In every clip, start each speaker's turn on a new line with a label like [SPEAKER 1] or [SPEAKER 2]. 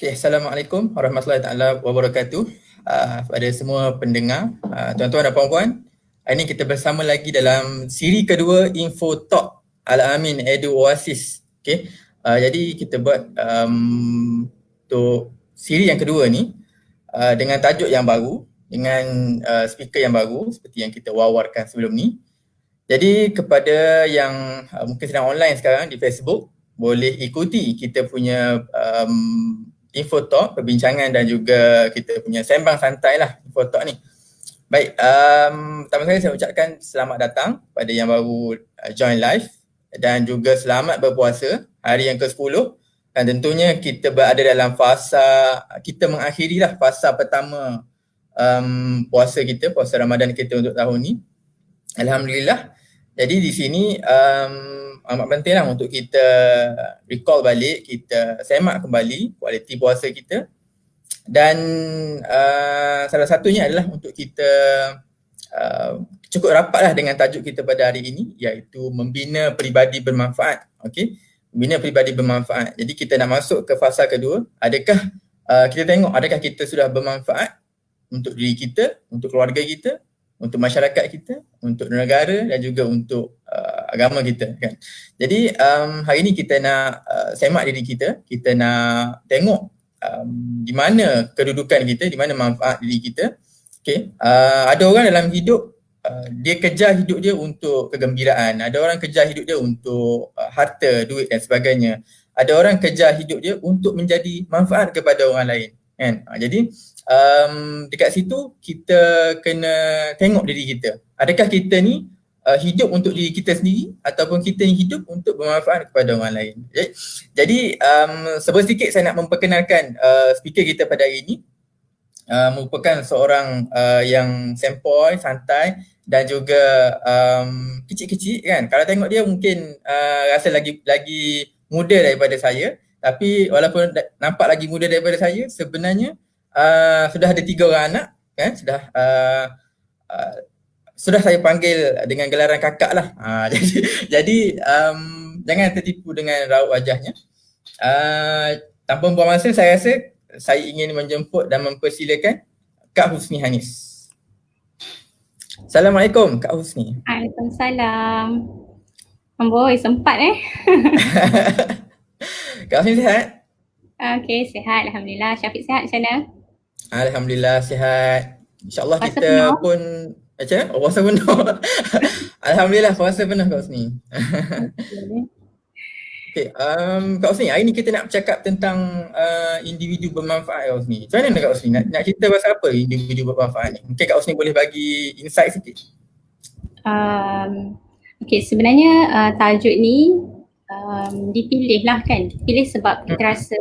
[SPEAKER 1] Okay, Assalamualaikum warahmatullahi taala wabarakatuh. Pada semua pendengar, tuan-tuan dan puan-puan, hari ini kita bersama lagi dalam siri kedua Info Talk Al-Amin Edu Oasis. Okay, jadi kita buat untuk siri yang kedua ni dengan tajuk yang baru, dengan speaker yang baru seperti yang kita wawarkan sebelum ni. Jadi kepada yang mungkin sedang online sekarang di Facebook, boleh ikuti kita punya Info Talk, perbincangan dan juga kita punya sembang santai lah Info Talk ni. Baik, pertama sekali saya ucapkan selamat datang pada yang baru join live dan juga selamat berpuasa hari yang ke-10 dan tentunya kita berada dalam fasa, kita mengakhiri lah fasa pertama puasa kita, puasa Ramadan kita untuk tahun ni. Alhamdulillah. Jadi di sini amat penting lah untuk kita recall balik, kita semak kembali kualiti puasa kita dan salah satunya adalah untuk kita cukup rapat lah dengan tajuk kita pada hari ini, iaitu membina peribadi bermanfaat. Okay? Membina peribadi bermanfaat. Jadi kita nak masuk ke fasa kedua, adakah kita tengok adakah kita sudah bermanfaat untuk diri kita, untuk keluarga kita, untuk masyarakat kita, untuk negara dan juga untuk agama kita kan. Jadi hari ini kita nak semak diri kita nak tengok di mana kedudukan kita, di mana manfaat diri kita. Okay. Ada orang dalam hidup dia kejar hidup dia untuk kegembiraan, ada orang kejar hidup dia untuk harta, duit dan sebagainya. Ada orang kejar hidup dia untuk menjadi manfaat kepada orang lain kan. Jadi dekat situ kita kena tengok diri kita. Adakah kita ni hidup untuk diri kita sendiri ataupun kita ni hidup untuk bermanfaat kepada orang lain. Jadi sedikit saya nak memperkenalkan speaker kita pada hari ini. Merupakan seorang yang sempoi, santai dan juga kecil-kecil kan. Kalau tengok dia mungkin rasa lagi muda daripada saya, tapi walaupun nampak lagi muda daripada saya, sebenarnya sudah ada 3 orang anak kan, sudah saya panggil dengan gelaran kakak lah. Jadi jangan tertipu dengan raut wajahnya. Tanpa membuang masa, saya rasa saya ingin menjemput dan mempersilakan Kak Husni Hanis. Assalamualaikum Kak Husni.
[SPEAKER 2] Waalaikumsalam. Amboi, sempat
[SPEAKER 1] Kak Husni sihat?
[SPEAKER 2] Okey, sihat. Alhamdulillah. Syafiq sihat macam mana?
[SPEAKER 1] Alhamdulillah sihat. InsyaAllah
[SPEAKER 2] puasa
[SPEAKER 1] kita
[SPEAKER 2] penuh.
[SPEAKER 1] Pun macam mana? Puasa penuh. Alhamdulillah puasa penuh Kak Husni. Okay, Kak Husni, hari ni kita nak bercakap tentang individu bermanfaat Kak Husni. Macam mana Kak Husni? Nak cerita pasal apa individu bermanfaat ni? Mungkin Kak Husni boleh bagi insight sikit.
[SPEAKER 2] Okey, sebenarnya tajuk ni dipilih lah kan. Dipilih sebab kita rasa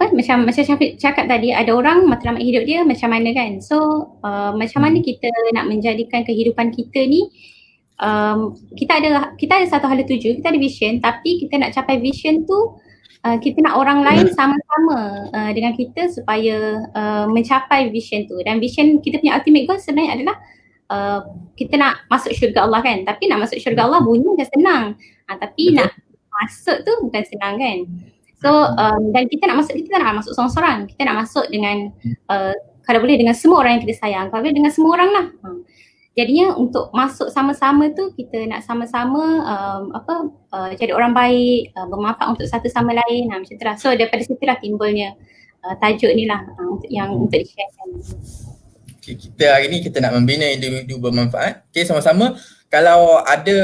[SPEAKER 2] macam Syafiq cakap tadi, ada orang matlamat hidup dia macam mana kan. So macam mana kita nak menjadikan kehidupan kita ni, kita ada satu hala tuju, kita ada vision, tapi kita nak capai vision tu kita nak orang lain sama-sama dengan kita supaya mencapai vision tu. Dan vision kita punya ultimate goal sebenarnya adalah kita nak masuk syurga Allah kan. Tapi nak masuk syurga Allah bunyi dah senang, tapi nak masuk tu bukan senang kan. So dan kita nak masuk seorang-seorang. Kita nak masuk dengan kalau boleh dengan semua orang yang kita sayang, kalau boleh dengan semua orang lah. Jadinya untuk masuk sama-sama tu kita nak sama-sama jadi orang baik, bermanfaat untuk satu sama lain, macam tu lah. So daripada situlah timbulnya tajuk ni lah untuk di-sharekan.
[SPEAKER 1] Okay, kita hari ni kita nak membina individu bermanfaat. Okay, sama-sama kalau ada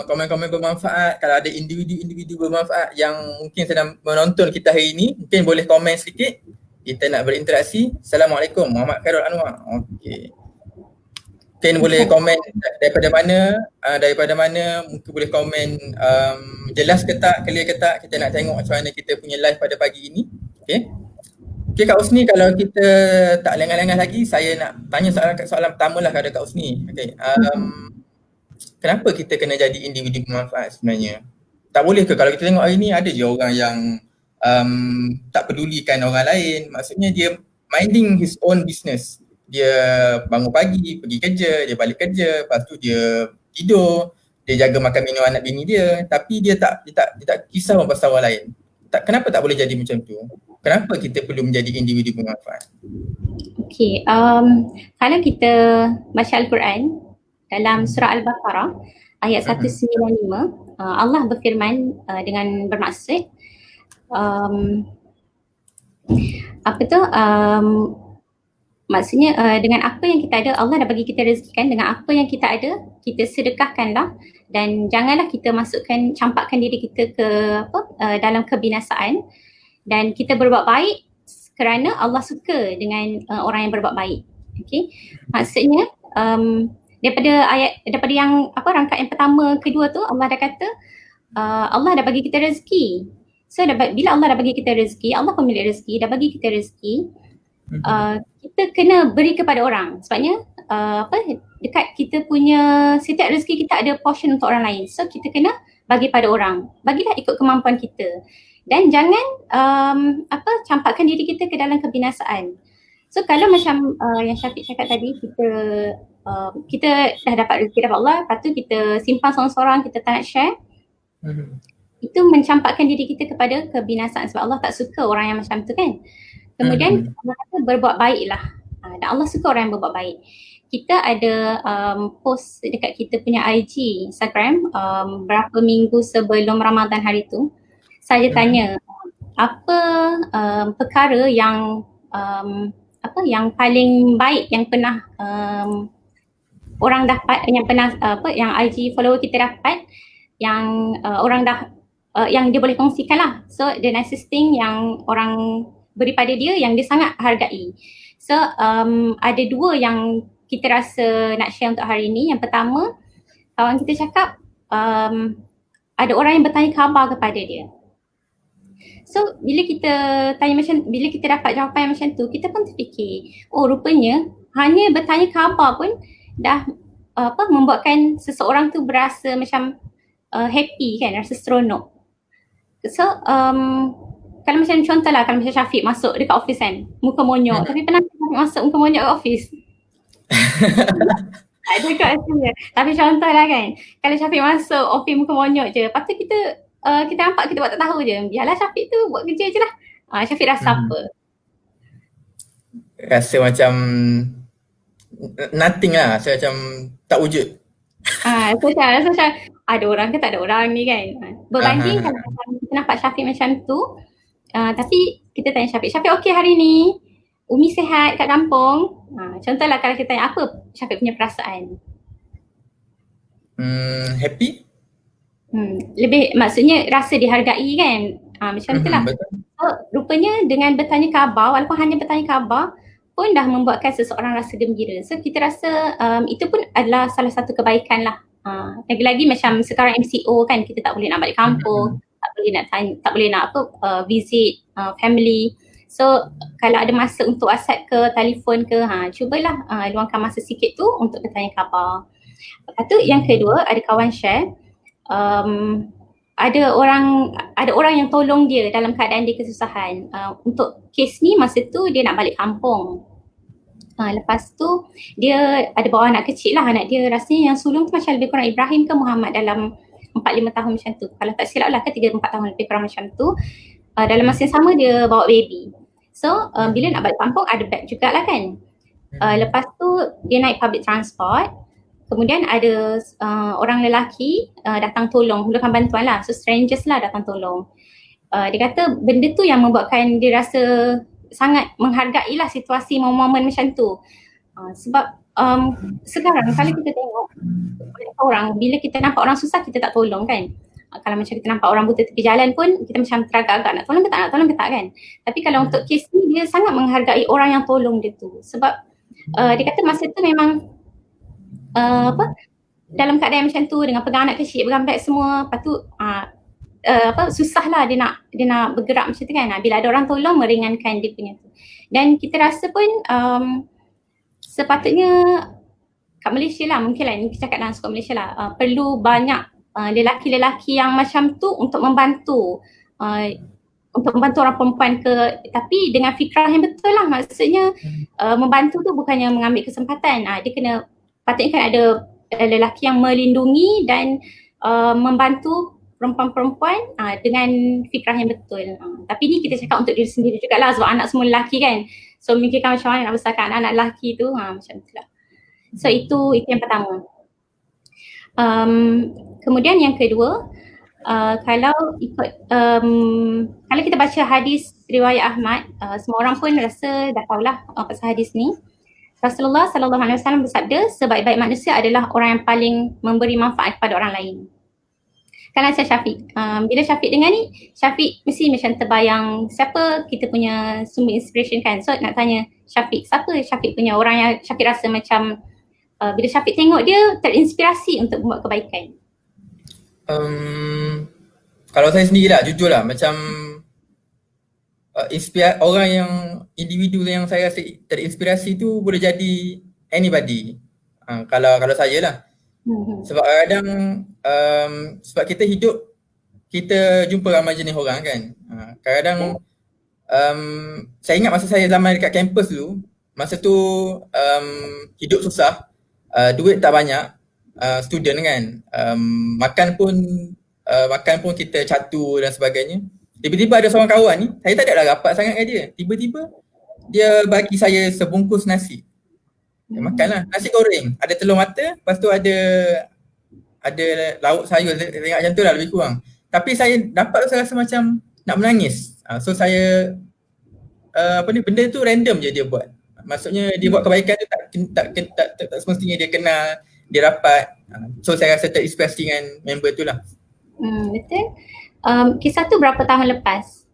[SPEAKER 1] komen-komen bermanfaat, kalau ada individu bermanfaat yang mungkin sedang menonton kita hari ini, mungkin boleh komen sedikit. Kita nak berinteraksi. Assalamualaikum, Muhammad Khairul Anwar. Okay. Mungkin boleh komen daripada mana, mungkin boleh komen jelas ke tak, clear ke tak. Kita nak tengok macam mana kita punya live pada pagi ini. Okay. Okay Kak Husni, kalau kita tak lengah-lengah lagi, saya nak tanya soalan pertama lah kepada Kak Husni. Okay. Kenapa kita kena jadi individu bermanfaat sebenarnya? Tak boleh ke kalau kita tengok hari ni ada je orang yang tak pedulikan orang lain, maksudnya dia minding his own business. Dia bangun pagi, pergi kerja, dia balik kerja, lepas tu dia tidur, dia jaga makan minum anak bini dia, tapi dia tak kisah pasal orang lain. kenapa tak boleh jadi macam tu? Kenapa kita perlu menjadi individu bermanfaat?
[SPEAKER 2] Okay, kalau kita baca Al-Quran dalam surah Al-Baqarah ayat 195, Allah berfirman dengan bermaksud maksudnya dengan apa yang kita ada, Allah dah bagi kita rezeki kan, dengan apa yang kita ada kita sedekahkanlah, dan janganlah kita campakkan diri kita ke dalam kebinasaan, dan kita berbuat baik kerana Allah suka dengan orang yang berbuat baik. Okey, maksudnya daripada yang rangkaian pertama kedua tu, Allah dah kata Allah dah bagi kita rezeki. So bila Allah dah bagi kita rezeki, Allah pemilik rezeki, dah bagi kita rezeki, kita kena beri kepada orang. Sebabnya dekat kita punya setiap rezeki kita ada portion untuk orang lain. So kita kena bagi pada orang. Bagilah ikut kemampuan kita. Dan jangan campakkan diri kita ke dalam kebinasaan. So kalau macam yang Syafiq cakap tadi, kita dah dapat rezeki daripada Allah, lepas tu kita simpan seorang-seorang, kita tak nak share, itu mencampakkan diri kita kepada kebinasaan, sebab Allah tak suka orang yang macam tu kan. Kemudian Allah kata berbuat baiklah, dan Allah suka orang yang berbuat baik. Kita ada post dekat kita punya IG, Instagram, berapa minggu sebelum Ramadan hari tu, saya tanya apa perkara yang yang paling baik yang pernah orang dapat, yang pernah yang IG follower kita dapat, yang orang dah yang dia boleh kongsikan lah. So the nicest thing yang orang beri pada dia yang dia sangat hargai. So ada dua yang kita rasa nak share untuk hari ni. Yang pertama, kawan kita cakap ada orang yang bertanya khabar kepada dia. So bila kita dapat jawapan yang macam tu, kita pun terfikir, oh rupanya hanya bertanya khabar pun dah membuatkan seseorang tu berasa macam happy kan, rasa seronok. So kalau macam contohlah, kalau macam Syafiq masuk dekat office kan, muka monyok, tapi pernah Syafiq masuk muka monyok kat office? Ada kat sini. Tapi contohlah kan, kalau Syafiq masuk office muka monyok je, lepas tu kita nampak kita buat tak tahu je, biarlah Syafiq tu buat kerja je lah. Syafiq rasa apa?
[SPEAKER 1] Rasa macam nothing lah, rasa macam tak wujud.
[SPEAKER 2] Rasa macam ada orang ke tak ada orang ni kan. Berbanding kalau kita nampak Syafiq macam tu, tapi kita tanya Syafiq okey hari ni? Umi sihat kat kampung? Contohlah kalau kita tanya apa Syafiq punya perasaan?
[SPEAKER 1] Happy?
[SPEAKER 2] Lebih maksudnya rasa dihargai kan. Macam tu lah. So, rupanya dengan bertanya khabar, walaupun hanya bertanya khabar pun dah membuatkan seseorang rasa gembira. So kita rasa itu pun adalah salah satu kebaikan lah. Lagi-lagi macam sekarang MCO kan, kita tak boleh nak balik kampung, tak boleh nak visit family. So kalau ada masa untuk WhatsApp ke telefon ke, cubalah luangkan masa sikit tu untuk bertanya khabar. Lepas tu yang kedua, ada kawan share ada orang yang tolong dia dalam keadaan dia kesusahan. Untuk kes ni masa tu dia nak balik kampung. Lepas tu dia ada bawa anak kecil lah, anak dia rasanya yang sulung tu macam lebih kurang Ibrahim ke Muhammad dalam 4-5 tahun macam tu. Kalau tak silap lah ke 3-4 tahun lebih kurang macam tu. Dalam masa yang sama dia bawa baby. So bila nak balik kampung ada bag jugalah kan. Lepas tu dia naik public transport. Kemudian ada orang lelaki datang tolong, hulurkan bantuan lah. So strangers lah datang tolong. Dia kata benda tu yang membuatkan dia rasa sangat menghargai lah situasi momen-momen macam tu. Sebab sekarang kalau kita tengok orang, bila kita nampak orang susah kita tak tolong kan. Kalau macam kita nampak orang buta tepi jalan pun kita macam teragak-agak nak tolong ke tak kan. Tapi kalau untuk kes ni dia sangat menghargai orang yang tolong dia tu. Sebab dia kata masa tu memang dalam keadaan macam tu dengan pegang anak kecil, pegang beg semua, lepas tu susah lah dia nak bergerak macam tu kan. Bila ada orang tolong meringankan dia punya tu. Dan kita rasa pun sepatutnya kat Malaysia lah, mungkin lah ni kita cakap dalam skop Malaysia lah, perlu banyak lelaki-lelaki yang macam tu untuk membantu orang perempuan tapi dengan fikrah yang betul lah. Maksudnya membantu tu bukannya mengambil kesempatan, patutnya kan ada lelaki yang melindungi dan membantu perempuan-perempuan dengan fikrah yang betul. Tapi ni kita cakap untuk diri sendiri jugalah sebab anak semua lelaki kan. So memikirkan macam mana nak besarkan anak-anak lelaki tu macam tu lah. So itu yang pertama. Kemudian yang kedua, kalau kita baca hadis riwayat Ahmad, semua orang pun rasa dah tahulah pasal hadis ni. Rasulullah sallallahu alaihi wasallam bersabda, sebaik-baik manusia adalah orang yang paling memberi manfaat kepada orang lain. Kan macam Syafiq. Bila Syafiq dengar ni, Syafiq mesti macam terbayang siapa kita punya sumber inspiration kan. So nak tanya Syafiq, siapa Syafiq punya orang yang Syafiq rasa macam bila Syafiq tengok dia terinspirasi untuk membuat kebaikan?
[SPEAKER 1] Kalau saya sendiri lah, jujur lah, macam orang yang individu yang saya rasa terinspirasi tu boleh jadi anybody. Kalau saya lah. Sebab kadang sebab kita hidup, kita jumpa ramai jenis orang kan. Kadang-kadang saya ingat masa saya zaman dekat kampus dulu, masa tu hidup susah, duit tak banyak, student kan, makan pun kita catur dan sebagainya. Tiba-tiba ada seorang kawan ni, saya tak adalah rapat sangat dengan dia. Tiba-tiba dia bagi saya sebungkus nasi. Saya makanlah, nasi goreng, ada telur mata, lepas tu ada lauk sayur, tengok macam tu lah lebih kurang. Tapi saya dapat saya rasa macam nak menangis. So saya benda tu random je dia buat. Maksudnya dia buat kebaikan tu tak semestinya dia kenal, dia rapat. So saya rasa terinspirasi dengan member tu lah.
[SPEAKER 2] Betul. Kisah tu berapa tahun lepas?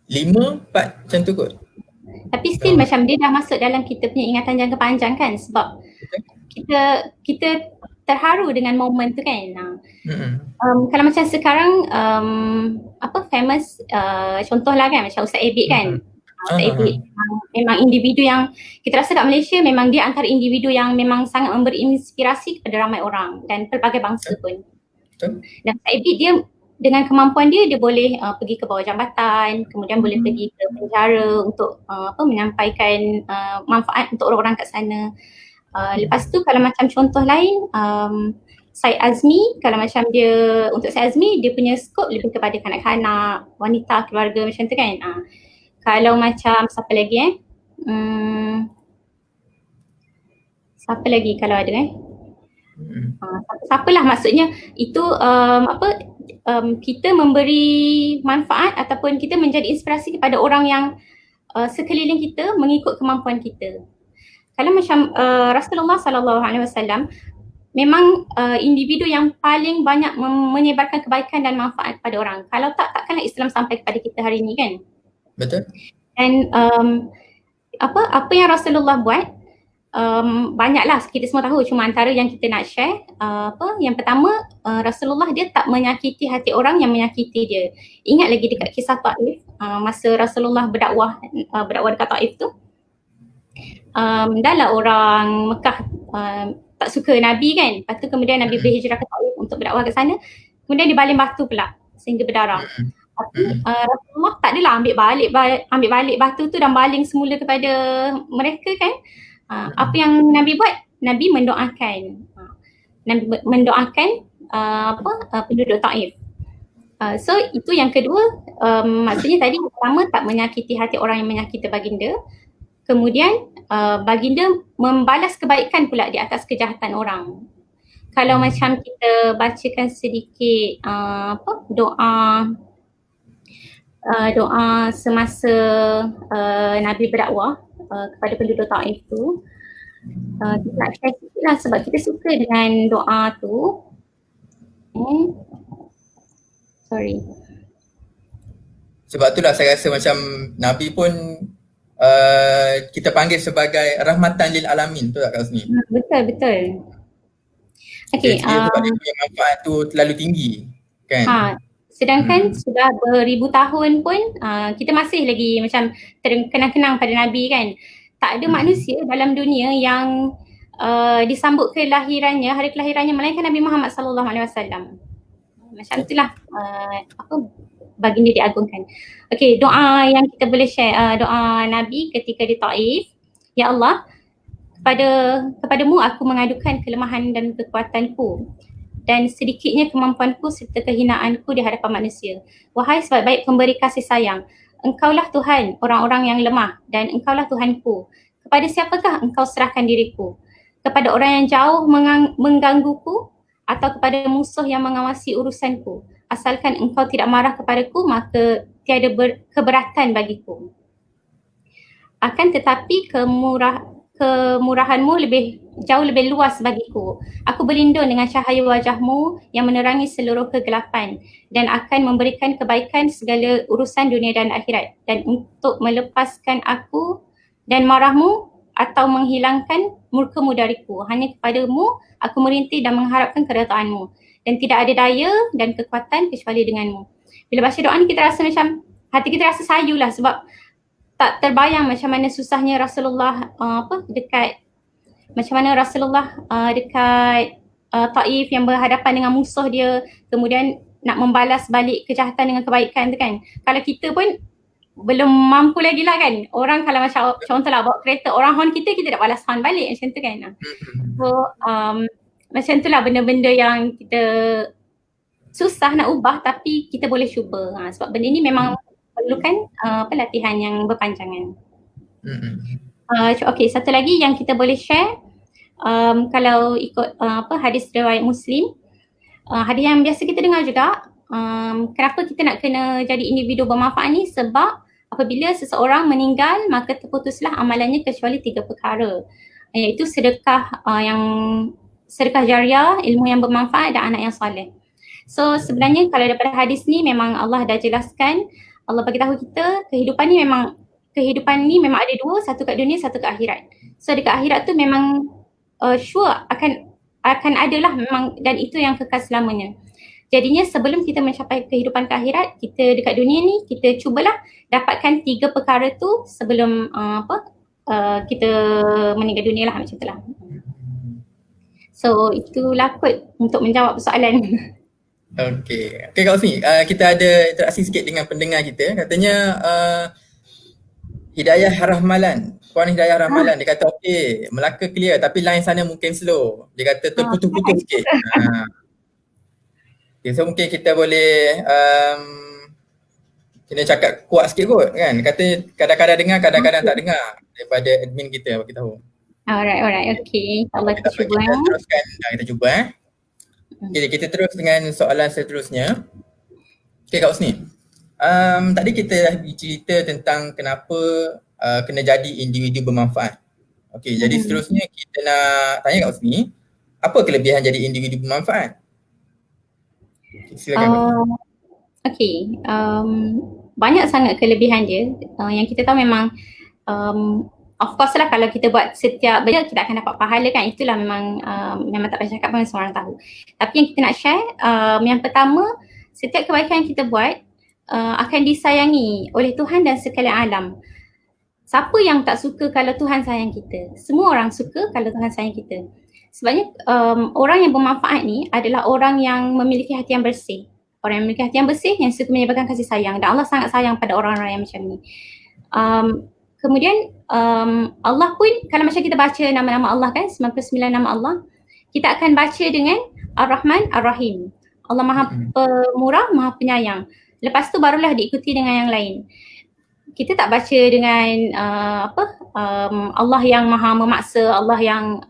[SPEAKER 1] 5, 4 macam tu kot.
[SPEAKER 2] Tapi still macam dia dah masuk dalam kita punya ingatan jangka panjang kan, sebab kita terharu dengan momen tu kan. Kalau macam sekarang famous contohlah kan macam Ustaz Abid kan. Ustaz Abid memang individu yang kita rasa kat Malaysia memang dia antara individu yang memang sangat memberi inspirasi kepada ramai orang dan pelbagai bangsa pun. Dan Ustaz Abid dia dengan kemampuan dia boleh pergi ke bawah jambatan, kemudian boleh pergi ke penjara untuk menyampaikan manfaat untuk orang-orang kat sana. Lepas tu kalau macam contoh lain, Syed Azmi, kalau macam dia, untuk Syed Azmi dia punya skop lebih kepada kanak-kanak, wanita, keluarga macam tu kan. Kalau macam siapa lagi siapa lagi kalau ada siapalah, maksudnya itu kita memberi manfaat ataupun kita menjadi inspirasi kepada orang yang sekeliling kita mengikut kemampuan kita. Kalau macam Rasulullah sallallahu alaihi wasallam memang individu yang paling banyak menyebarkan kebaikan dan manfaat pada orang. Kalau takkanlah Islam sampai kepada kita hari ini kan. Betul. Dan apa yang Rasulullah buat banyaklah, kita semua tahu, cuma antara yang kita nak share. Yang pertama, Rasulullah dia tak menyakiti hati orang yang menyakiti dia. Ingat lagi dekat kisah Taif, masa Rasulullah berdakwah dekat Taif tu, dah lah orang Mekah tak suka Nabi kan. Lepas tu kemudian Nabi berhijrah ke Taif untuk berdakwah ke sana, kemudian dibaling batu pula sehingga berdarah. Tapi Rasulullah tak adalah ambil balik batu tu dan baling semula kepada mereka kan. Apa yang Nabi buat? Nabi mendoakan. Penduduk Taif. So itu yang kedua, maksudnya tadi pertama tak menyakiti hati orang yang menyakiti baginda. Kemudian baginda membalas kebaikan pula di atas kejahatan orang. Kalau macam kita bacakan sedikit doa semasa Nabi berdakwah kepada penduduk Taif tu, kita nak share sikit lah sebab kita suka dengan doa tu. Sorry.
[SPEAKER 1] Sebab itulah saya rasa macam Nabi pun kita panggil sebagai rahmatan lil alamin, tu tak Kak Husni?
[SPEAKER 2] Betul. Okay.
[SPEAKER 1] Sebab dia punya manfaat tu terlalu tinggi kan?
[SPEAKER 2] Sedangkan sudah beribu tahun pun kita masih lagi macam terkenang-kenang pada Nabi kan. Tak ada manusia dalam dunia yang disambut kelahirannya, hari kelahirannya melainkan Nabi Muhammad sallallahu alaihi wasallam. Macam itulah baginda diagungkan. Okey, doa yang kita boleh share, doa Nabi ketika di Taif. Ya Allah, kepadamu aku mengadukan kelemahan dan kekuatanku. dan sedikitnya kemampuanku serta kehinaanku di hadapan manusia. Wahai sebaik-baik pemberi kasih sayang, Engkaulah Tuhan orang-orang yang lemah dan Engkaulah Tuhanku. Kepada siapakah Engkau serahkan diriku? Kepada orang yang jauh menggangguku atau kepada musuh yang mengawasi urusanku? Asalkan Engkau tidak marah kepadaku, maka tiada keberatan bagiku. Akan tetapi kemurahanmu jauh lebih luas bagiku. Aku berlindung dengan cahaya wajahmu yang menerangi seluruh kegelapan dan akan memberikan kebaikan segala urusan dunia dan akhirat, dan untuk melepaskan aku dan marahmu atau menghilangkan murkamu dariku. Hanya kepadamu aku merintih dan mengharapkan keredaanmu, dan tidak ada daya dan kekuatan kecuali denganmu. Bila baca doa ni kita rasa macam hati kita rasa sayu lah, sebab tak terbayang macam mana susahnya Rasulullah dekat Taif yang berhadapan dengan musuh dia, kemudian nak membalas balik kejahatan dengan kebaikan tu kan. Kalau kita pun belum mampu lagi lah kan. Orang kalau macam contohlah bawa kereta, orang horn kita nak balas horn balik macam tu kan. So macam tu lah benda-benda yang kita susah nak ubah tapi kita boleh cuba. Sebab benda ni memang perlukan pelatihan yang berpanjangan. Okay, satu lagi yang kita boleh share, kalau ikut hadis riwayat Muslim, hadis yang biasa kita dengar juga, kenapa kita nak kena jadi individu bermanfaat ni, sebab apabila seseorang meninggal maka terputuslah amalannya kecuali 3 perkara, iaitu sedekah jariah, ilmu yang bermanfaat dan anak yang soleh. So sebenarnya kalau daripada hadis ni memang Allah dah jelaskan, Allah bagi tahu kita kehidupan ni memang ada 2, satu kat dunia, satu kat akhirat. So dekat akhirat tu memang sure akan adalah memang, dan itu yang kekal selamanya. Jadinya sebelum kita mencapai kehidupan ke akhirat, kita dekat dunia ni kita cubalah dapatkan 3 perkara tu sebelum kita meninggal dunia lah, macam tu lah. So itulah kot untuk menjawab soalan.
[SPEAKER 1] Okay Kak Husni, kita ada interaksi sikit dengan pendengar kita. Katanya Hidayah Rahmalan, Puan Hidayah Rahmalan, dia kata okey, Melaka clear tapi line sana mungkin slow. Dia kata terputus-putus sikit. Okay, so mungkin kita boleh kena cakap kuat sikit kot kan. Kata kadang-kadang dengar, kadang-kadang tak dengar daripada admin kita bagi tahu.
[SPEAKER 2] Alright, okay. InsyaAllah kita cuba.
[SPEAKER 1] Kita teruskan, kita cuba Okay, kita terus dengan soalan seterusnya. Okay Kak Husni, tadi kita dah cerita tentang kenapa kena jadi individu bermanfaat. Okay, jadi seterusnya kita nak tanya Kak Husni, apa kelebihan jadi individu bermanfaat? Okay, silakan.
[SPEAKER 2] Banyak sangat kelebihan dia. Yang kita tahu memang of course lah, kalau kita buat setiap benda kita akan dapat pahala kan, itulah memang tak payah cakap pun semua orang tahu. Tapi yang kita nak share, yang pertama, setiap kebaikan yang kita buat akan disayangi oleh Tuhan dan sekalian alam. Siapa yang tak suka kalau Tuhan sayang kita? Semua orang suka kalau Tuhan sayang kita. Sebabnya orang yang bermanfaat ni adalah orang yang memiliki hati yang bersih. Orang yang memiliki hati yang bersih, yang suka menyebarkan kasih sayang, dan Allah sangat sayang pada orang-orang yang macam ni. Kemudian Allah pun, kalau macam kita baca nama-nama Allah kan, 99 nama Allah, kita akan baca dengan Ar-Rahman, Ar-Rahim. Allah Maha Pemurah, Maha Penyayang. Lepas tu barulah diikuti dengan yang lain. Kita tak baca dengan Allah yang Maha Memaksa, Allah yang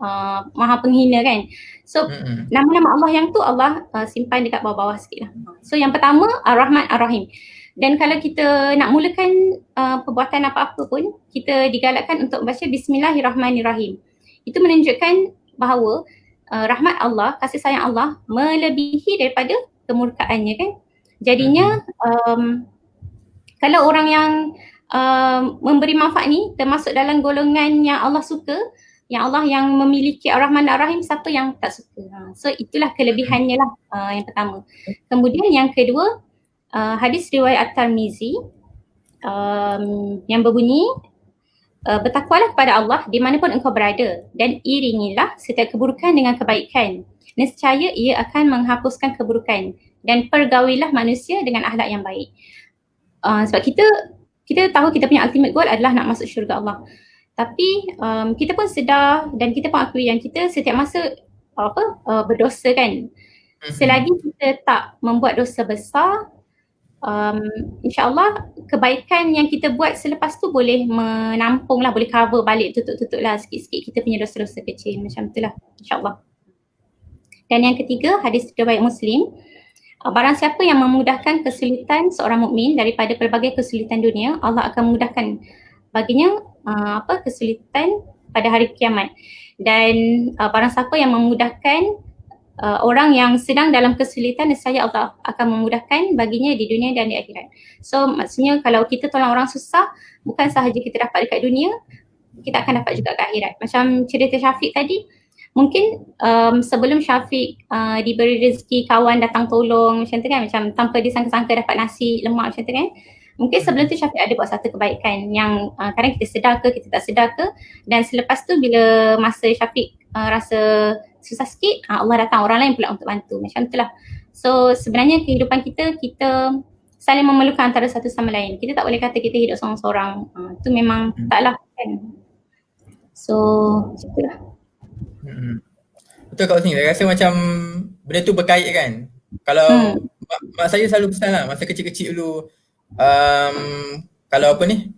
[SPEAKER 2] Maha Penghina kan. So nama-nama Allah yang tu Allah simpan dekat bawah-bawah sikit lah. So yang pertama Ar-Rahman, Ar-Rahim. Dan kalau kita nak mulakan perbuatan apa-apa pun, kita digalakkan untuk baca Bismillahirrahmanirrahim. Itu menunjukkan bahawa rahmat Allah, kasih sayang Allah melebihi daripada kemurkaannya kan. Jadinya kalau orang yang memberi manfaat ni termasuk dalam golongan yang Allah suka, yang Allah yang memiliki Ar-Rahman Ar-Rahim, siapa yang tak suka. So itulah kelebihannya lah yang pertama. Kemudian yang kedua, hadis riwayat At-Tirmizi yang berbunyi, bertakwalah kepada Allah di manapun engkau berada dan iringilah setiap keburukan dengan kebaikan. Nescaya ia akan menghapuskan keburukan, dan pergaulilah manusia dengan akhlak yang baik. Sebab kita tahu kita punya ultimate goal adalah nak masuk syurga Allah. Tapi kita pun sedar dan kita pun akui yang kita setiap masa berdosa kan. Selagi kita tak membuat dosa besar, insyaAllah kebaikan yang kita buat selepas tu boleh menampung lah, boleh cover balik, tutup-tutup lah sikit-sikit kita punya dosa-dosa kecil, macam tu lah insyaAllah. Dan yang ketiga, hadis riwayat Muslim, barang siapa yang memudahkan kesulitan seorang mukmin daripada pelbagai kesulitan dunia, Allah akan memudahkan baginya kesulitan pada hari kiamat. Dan barang siapa yang memudahkan orang yang sedang dalam kesulitan, nescaya Allah akan memudahkan baginya di dunia dan di akhirat. So maksudnya kalau kita tolong orang susah, bukan sahaja kita dapat dekat dunia, kita akan dapat juga ke akhirat. Macam cerita Syafiq tadi, mungkin sebelum Syafiq diberi rezeki kawan datang tolong macam tu kan, macam tanpa disangka-sangka dapat nasi lemak macam tu kan, mungkin sebelum tu Syafiq ada buat satu kebaikan yang kadang kita sedar ke, kita tak sedar ke, dan selepas tu bila masa Syafiq rasa susah sikit, Allah datang orang lain pula untuk bantu, macam tu lah. So sebenarnya kehidupan kita saling memerlukan antara satu sama lain. Kita tak boleh kata kita hidup seorang-seorang, tu memang taklah kan. So macam tu lah.
[SPEAKER 1] Betul Kak Husni, saya rasa macam benda tu berkait kan. Kalau mak saya selalu pesan lah masa kecil-kecil dulu, kalau apa ni,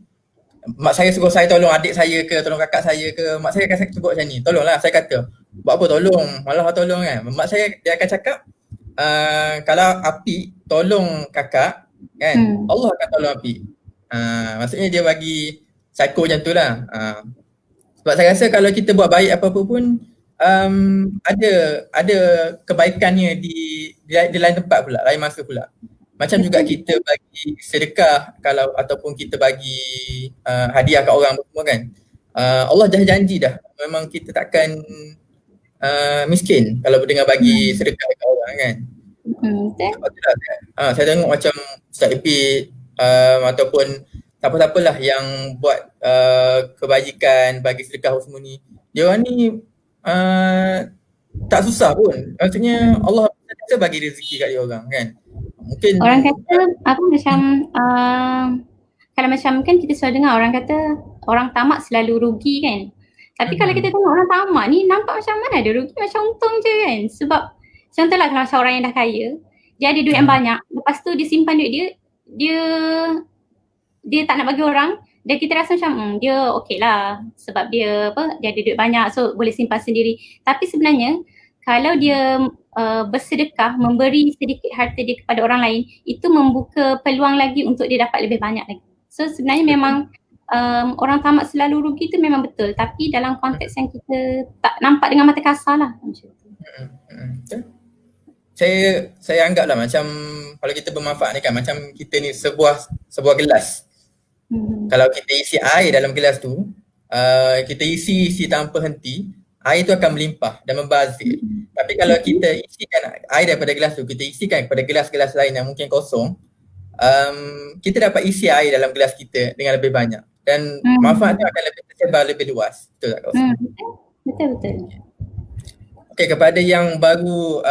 [SPEAKER 1] mak saya suruh saya tolong adik saya ke, tolong kakak saya ke, mak saya akan sebut macam ni, tolonglah. Saya kata, buat apa tolong, malah tolong kan. Mak saya dia akan cakap, kalau api tolong kakak kan, Allah akan tolong api. Maksudnya dia bagi psycho macam tu lah. Sebab saya rasa kalau kita buat baik apa-apa pun, ada kebaikannya di lain tempat pula, lain masa pula. Macam juga kita bagi sedekah kalau ataupun kita bagi hadiah kat orang semua kan. Allah dah janji dah, memang kita takkan miskin kalau dengan bagi sedekah kat orang kan. Sebab tu lah, saya tengok macam Ustaz Ipit ataupun siapa-siapalah yang buat kebajikan, bagi sedekah semua ni, dia orang ni tak susah pun. Maksudnya Allah bagi rezeki kat dia orang kan. Mungkin
[SPEAKER 2] orang kata apa macam kalau macam kan kita selalu dengar orang kata orang tamak selalu rugi kan. Tapi kalau kita tengok orang tamak ni nampak macam mana ada rugi, macam untung je kan. Sebab contohlah kalau macam orang yang dah kaya, dia ada duit yang banyak, lepas tu dia simpan duit dia tak nak bagi orang, dan kita rasa macam dia okey lah sebab dia dia ada duit banyak, so boleh simpan sendiri. Tapi sebenarnya kalau dia bersedekah, memberi sedikit harta dia kepada orang lain, itu membuka peluang lagi untuk dia dapat lebih banyak lagi. So sebenarnya memang orang tamak selalu rugi tu memang betul, tapi dalam konteks yang kita tak nampak dengan mata kasar lah macam tu.
[SPEAKER 1] Saya anggaplah macam kalau kita bermanfaat ni kan, macam kita ni sebuah gelas. Kalau kita isi air dalam gelas tu, kita isi tanpa henti, air tu akan melimpah dan membazir. Tapi kalau kita isikan air daripada gelas tu, kita isikan kepada gelas-gelas lain yang mungkin kosong, kita dapat isi air dalam gelas kita dengan lebih banyak, dan manfaatnya akan lebih tersebar, lebih luas. Betul tak Kak Husni?
[SPEAKER 2] Betul.
[SPEAKER 1] Okey, kepada yang baru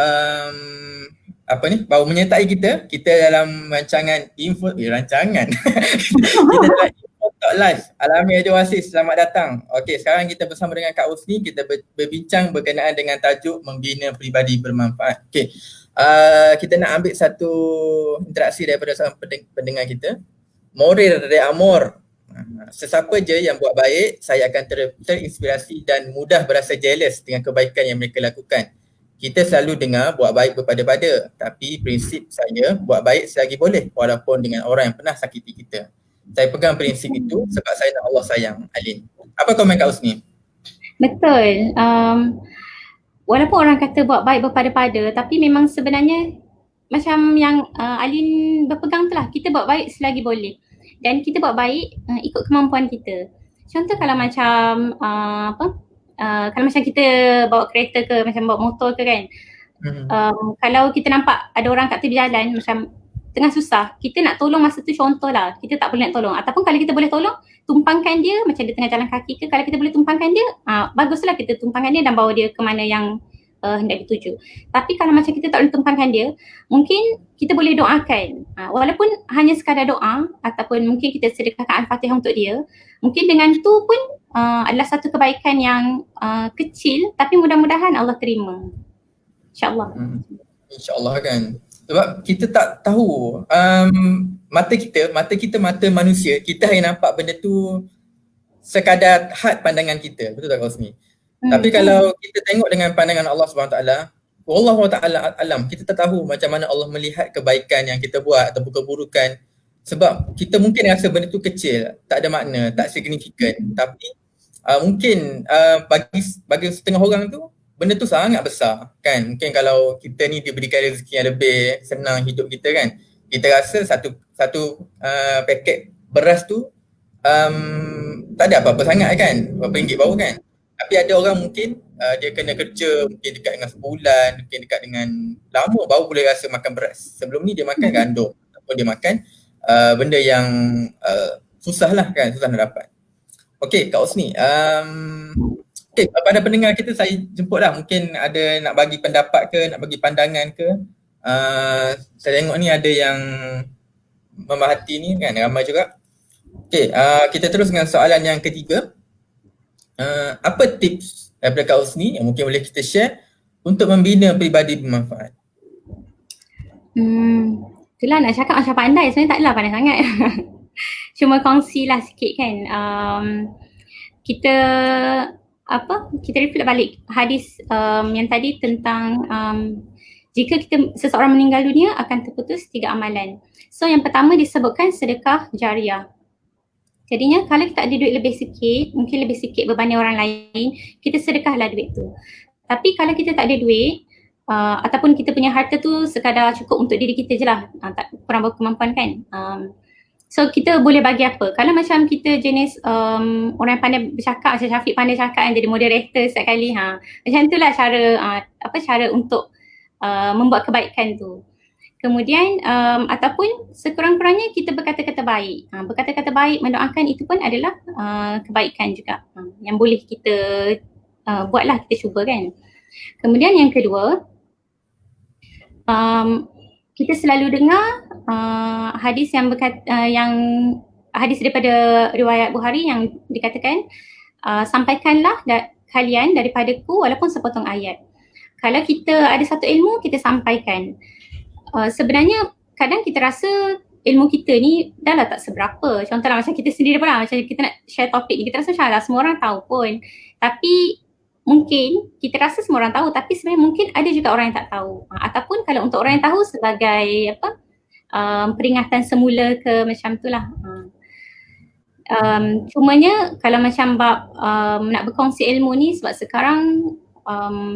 [SPEAKER 1] baru menyertai kita dalam rancangan rancangan kita dalam Info Talk Live Al-Amin Radio Oasis, selamat datang. Okey, sekarang kita bersama dengan Kak Husni, kita berbincang berkenaan dengan tajuk membina peribadi bermanfaat. Okey, kita nak ambil satu interaksi daripada seorang pendengar kita, Morir dari Amor. Sesiapa je yang buat baik, saya akan terinspirasi dan mudah berasa jealous dengan kebaikan yang mereka lakukan. Kita selalu dengar buat baik berpada-pada, tapi prinsip saya buat baik selagi boleh walaupun dengan orang yang pernah sakiti kita. Saya pegang prinsip itu sebab saya nak Allah sayang. Alin, apa komen Kak Husni?
[SPEAKER 2] Betul. Walaupun orang kata buat baik berpada-pada, tapi memang sebenarnya macam yang Alin berpegang tu lah, kita buat baik selagi boleh. Dan kita buat baik ikut kemampuan kita. Contoh kalau macam kalau macam kita bawa kereta ke, macam bawa motor ke kan, kalau kita nampak ada orang kat tepi jalan macam tengah susah, kita nak tolong masa tu, contoh lah, kita tak boleh nak tolong, ataupun kalau kita boleh tolong, tumpangkan dia, macam dia tengah jalan kaki ke, kalau kita boleh tumpangkan dia, baguslah kita tumpangkan dia dan bawa dia ke mana yang hendak dituju. Tapi kalau macam kita tak boleh tumpangkan dia, mungkin kita boleh doakan, walaupun hanya sekadar doa, ataupun mungkin kita sedekahkan Al-Fatihah untuk dia. Mungkin dengan tu pun adalah satu kebaikan yang kecil, tapi mudah-mudahan Allah terima, InsyaAllah.
[SPEAKER 1] InsyaAllah kan. Sebab kita tak tahu, mata manusia, kita hanya nampak benda tu sekadar had pandangan kita. Betul tak Rosmi? Tapi kalau kita tengok dengan pandangan Allah SWT, Wallahu ta'ala alam, kita tak tahu macam mana Allah melihat kebaikan yang kita buat ataupun keburukan. Sebab kita mungkin rasa benda tu kecil, tak ada makna, tak signifikan. Tapi mungkin bagi setengah orang tu benda tu sangat besar kan. Mungkin kalau kita ni diberikan rezeki yang lebih senang hidup kita kan, kita rasa satu paket beras tu tak ada apa-apa sangat kan, berapa ringgit baru kan. Tapi ada orang mungkin dia kena kerja mungkin dekat dengan sebulan, mungkin dekat dengan lama baru boleh rasa makan beras. Sebelum ni dia makan gandum ataupun dia makan benda yang susah lah kan, susah nak dapat. Okey Kak Osni, okay, pada pendengar kita saya jemput lah, mungkin ada nak bagi pendapat ke, nak bagi pandangan ke. Saya tengok ni ada yang memerhati ni kan, ramai juga. Okey, kita terus dengan soalan yang ketiga. Apa tips daripada Kak Osni yang mungkin boleh kita share untuk membina peribadi bermanfaat?
[SPEAKER 2] Itulah nak cakap macam pandai, sebenarnya taklah pandai sangat. Cuma kongsilah sikit kan. Kita reflect balik hadis yang tadi tentang jika seseorang meninggal dunia akan terputus 3 amalan. So yang pertama disebutkan sedekah jariah. Jadinya kalau kita ada duit lebih sikit, mungkin lebih sikit beban orang lain, kita sedekahlah duit tu. Tapi kalau kita tak ada duit, ataupun kita punya harta tu sekadar cukup untuk diri kita je lah, tak kurang berkemampuan kan. So kita boleh bagi apa? Kalau macam kita jenis orang yang pandai bercakap, macam Syafiq pandai cakap kan, jadi moderator setiap kali, macam tu lah cara untuk membuat kebaikan tu. Kemudian ataupun sekurang-kurangnya kita berkata-kata baik. Berkata-kata baik, mendoakan itu pun adalah kebaikan juga yang boleh kita buatlah, kita cuba kan. Kemudian yang kedua, kita selalu dengar hadis yang hadis daripada riwayat Bukhari yang dikatakan sampaikanlah kalian daripadaku walaupun sepotong ayat. Kalau kita ada satu ilmu, kita sampaikan. Sebenarnya kadang kita rasa ilmu kita ni dah lah tak seberapa. Contohlah macam kita sendiri pun lah, macam kita nak share topik ni, kita rasa macam lah semua orang tahu pun. Tapi mungkin kita rasa semua orang tahu, tapi sebenarnya mungkin ada juga orang yang tak tahu. Ataupun kalau untuk orang yang tahu sebagai peringatan semula ke macam tu lah. Cumanya kalau macam bab nak berkongsi ilmu ni, sebab sekarang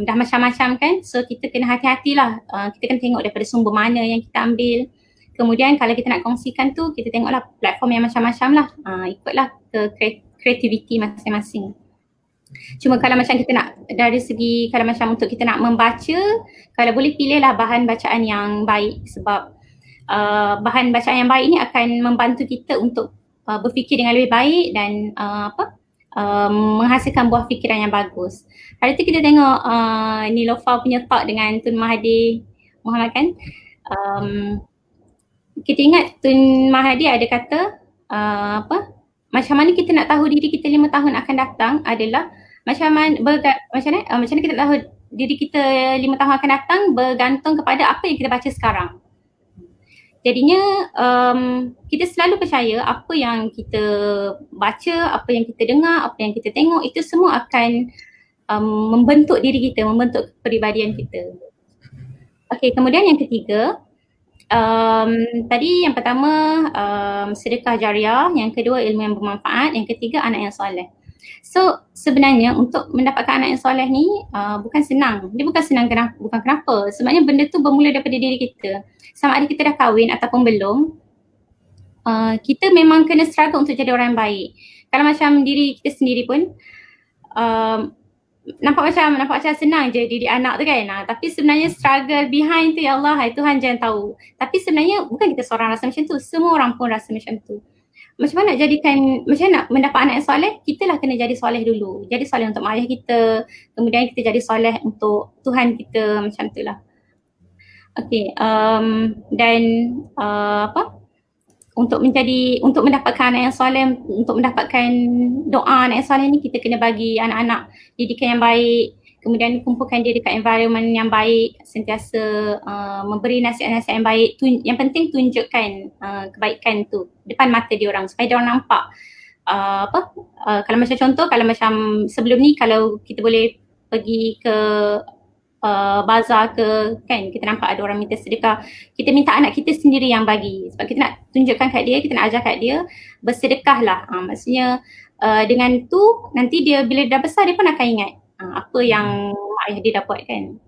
[SPEAKER 2] dah macam-macam kan, so kita kena hati-hatilah. Kita kena tengok daripada sumber mana yang kita ambil. Kemudian kalau kita nak kongsikan tu, kita tengoklah platform yang macam-macam lah. Ikutlah ke kreativiti masing-masing. Cuma kalau macam kita nak dari segi, kalau macam untuk kita nak membaca, kalau boleh pilihlah bahan bacaan yang baik, sebab bahan bacaan yang baik ni akan membantu kita untuk berfikir dengan lebih baik dan menghasilkan buah fikiran yang bagus. Hari tu kita tengok Niloufar punya talk dengan Tun Mahathir Mohamad kan. Kita ingat Tun Mahathir ada kata macam mana kita nak tahu diri kita 5 tahun akan datang adalah macam mana kita tahu diri kita 5 tahun akan datang bergantung kepada apa yang kita baca sekarang. Jadinya kita selalu percaya apa yang kita baca, apa yang kita dengar, apa yang kita tengok, itu semua akan membentuk diri kita, membentuk kepribadian kita. Okey, kemudian yang ketiga, tadi yang pertama sedekah jariah, yang kedua ilmu yang bermanfaat, yang ketiga anak yang soleh. So sebenarnya untuk mendapatkan anak yang soleh ni bukan senang. Dia bukan senang bukan kenapa. Sebenarnya benda tu bermula daripada diri kita. Sama ada kita dah kahwin ataupun belum, kita memang kena struggle untuk jadi orang yang baik. Kalau macam diri kita sendiri pun nampak macam senang je didik anak tu kan. Tapi sebenarnya struggle behind tu, ya Allah, Tuhan jangan tahu. Tapi sebenarnya bukan kita seorang rasa macam tu, semua orang pun rasa macam tu. Macam mana nak mendapat anak yang soleh? Kita lah kena jadi soleh dulu. Jadi soleh untuk mak ayah kita, kemudian kita jadi soleh untuk Tuhan kita, macam tu lah. Okey, dan untuk mendapatkan anak yang soleh, untuk mendapatkan doa anak yang soleh ni, kita kena bagi anak-anak didikan yang baik. kemudian kumpulkan dia dekat environment yang baik, sentiasa memberi nasihat-nasihat yang baik. Yang penting tunjukkan kebaikan tu depan mata dia orang supaya dia orang nampak. Kalau macam contoh, kalau macam sebelum ni kalau kita boleh pergi ke bazar ke, kan kita nampak ada orang minta sedekah, kita minta anak kita sendiri yang bagi sebab kita nak tunjukkan kat dia, kita nak ajar kat dia bersedekah lah. Maksudnya dengan tu nanti dia bila dah besar dia pun akan ingat apa yang mak ayah dia dah buat, kan.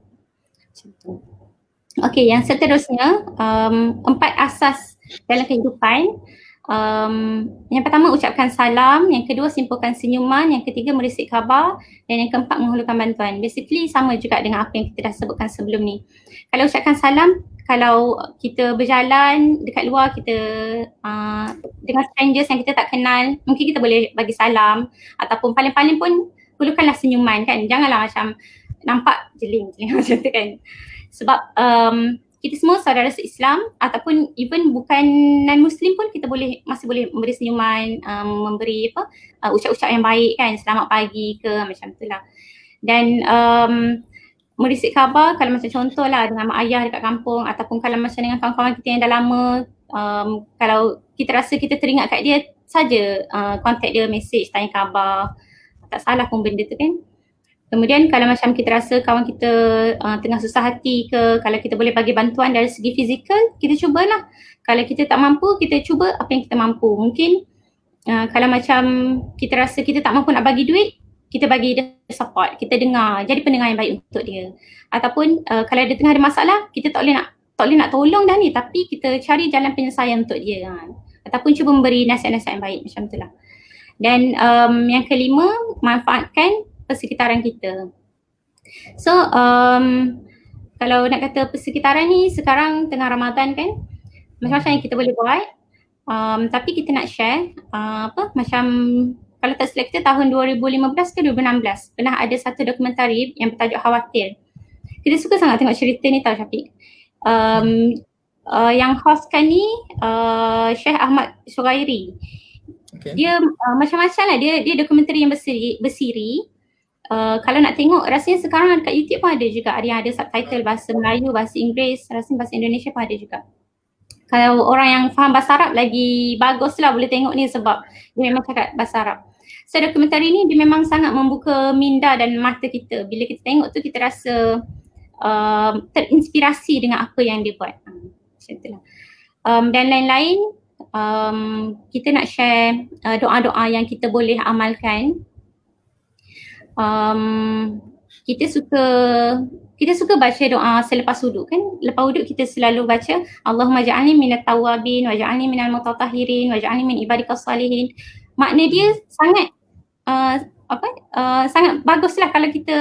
[SPEAKER 2] Macam tu. Okey, yang seterusnya 4 asas dalam kehidupan. Yang pertama ucapkan salam, yang kedua simpulkan senyuman, yang ketiga merisik khabar, dan yang keempat menghulurkan bantuan. Basically sama juga dengan apa yang kita dah sebutkan sebelum ni. Kalau ucapkan salam, kalau kita berjalan dekat luar, kita dengan strangers yang kita tak kenal, mungkin kita boleh bagi salam, ataupun paling-paling pun hulurkanlah senyuman, kan. Janganlah macam nampak jeling macam tu, kan. Sebab kita semua saudara se-Islam, ataupun even bukan non-Muslim pun kita masih boleh memberi senyuman, memberi ucap-ucap yang baik, kan, selamat pagi ke, macam tu lah. Dan merisik khabar, kalau macam contoh lah dengan mak ayah dekat kampung, ataupun kalau macam dengan kawan-kawan kita yang dah lama, kalau kita rasa kita teringat kat dia saja, contact dia, message, tanya khabar, tak salah pun benda tu, kan. Kemudian kalau macam kita rasa kawan kita tengah susah hati ke, kalau kita boleh bagi bantuan dari segi fizikal, kita cubalah. Kalau kita tak mampu, kita cuba apa yang kita mampu. Mungkin kalau macam kita rasa kita tak mampu nak bagi duit, kita bagi dia support, kita dengar, jadi pendengar yang baik untuk dia. Ataupun kalau dia tengah ada masalah, kita tak boleh nak tolong dah ni, tapi kita cari jalan penyelesaian untuk dia. Ataupun cuba memberi nasihat-nasihat yang baik, macam tu lah. Dan yang kelima, manfaatkan persekitaran kita. So kalau nak kata persekitaran ni sekarang tengah Ramadan, kan, macam-macam yang kita boleh buat, tapi kita nak share macam kalau tak silap kita tahun 2015 ke 2016 pernah ada satu dokumentari yang bertajuk Khawatir. Kita suka sangat tengok cerita ni tau, Syafiq. Yang hostkan ni Syekh Ahmad Suhairi. Okay. Dia macam-macam lah, dia dokumentari yang bersiri. Kalau nak tengok, rasanya sekarang dekat YouTube pun ada juga. Ada yang ada subtitle bahasa Melayu, bahasa Inggeris, rasanya bahasa Indonesia pun ada juga. Kalau orang yang faham bahasa Arab lagi bagus lah boleh tengok ni sebab dia memang cakap bahasa Arab. So dokumentari ni dia memang sangat membuka minda dan mata kita. Bila kita tengok tu kita rasa terinspirasi dengan apa yang dia buat. Macam tu lah. Dan lain-lain, kita nak share doa-doa yang kita boleh amalkan. Kita suka baca doa selepas wuduk, kan. Lepas wuduk kita selalu baca Allahumma ja'alni minat tawabin wa ja'alni minal mutatahhirin wa ja'alni min ibadikas salihin. Makna dia sangat sangat baguslah kalau kita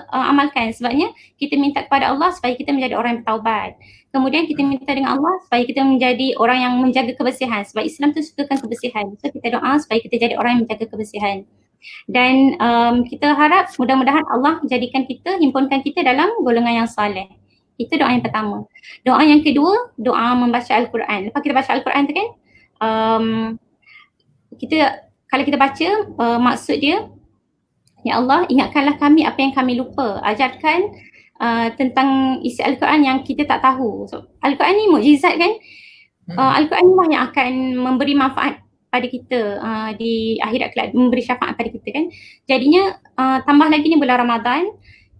[SPEAKER 2] amalkan, sebabnya kita minta kepada Allah supaya kita menjadi orang yang bertaubat. Kemudian kita minta dengan Allah supaya kita menjadi orang yang menjaga kebersihan, sebab Islam tu sukakan kebersihan. So kita doa supaya kita jadi orang yang menjaga kebersihan. Dan kita harap mudah-mudahan Allah jadikan kita, himpunkan kita dalam golongan yang soleh. Itu doa yang pertama. Doa yang kedua, doa membaca Al-Quran. Lepas kita baca Al-Quran tu, kan, kalau kita baca, maksud dia, ya Allah, ingatkanlah kami apa yang kami lupa. Ajarkan tentang isi Al-Quran yang kita tak tahu. So, Al-Quran ni mukjizat, kan. Al-Quran ni lah yang akan memberi manfaat pada kita di akhirat kelak, memberi syafaat pada kita, kan. Jadinya tambah lagi ni bulan Ramadan,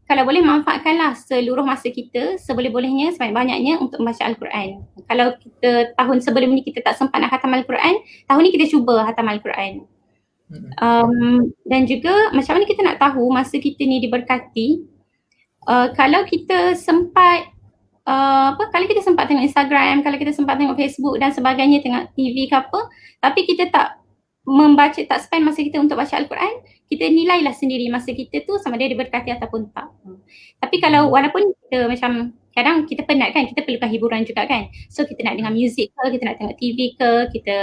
[SPEAKER 2] kalau boleh manfaatkanlah seluruh masa kita seboleh-bolehnya, sebanyak-banyaknya untuk membaca Al-Quran. Kalau kita tahun sebelum ni kita tak sempat nak khatam Al-Quran, tahun ni kita cuba khatam Al-Quran. Dan juga macam mana kita nak tahu masa kita ni diberkati, kalau kita sempat kalau kita sempat tengok Instagram, kalau kita sempat tengok Facebook dan sebagainya, tengok TV ke apa, tapi kita tak membaca, tak spend masa kita untuk baca Al-Quran, kita nilailah sendiri masa kita tu sama dia diberkati ataupun tak. Tapi kalau walaupun kita macam kadang kita penat, kan, kita perlukan hiburan juga, kan. So kita nak dengar muzik ke, kita nak tengok TV ke, kita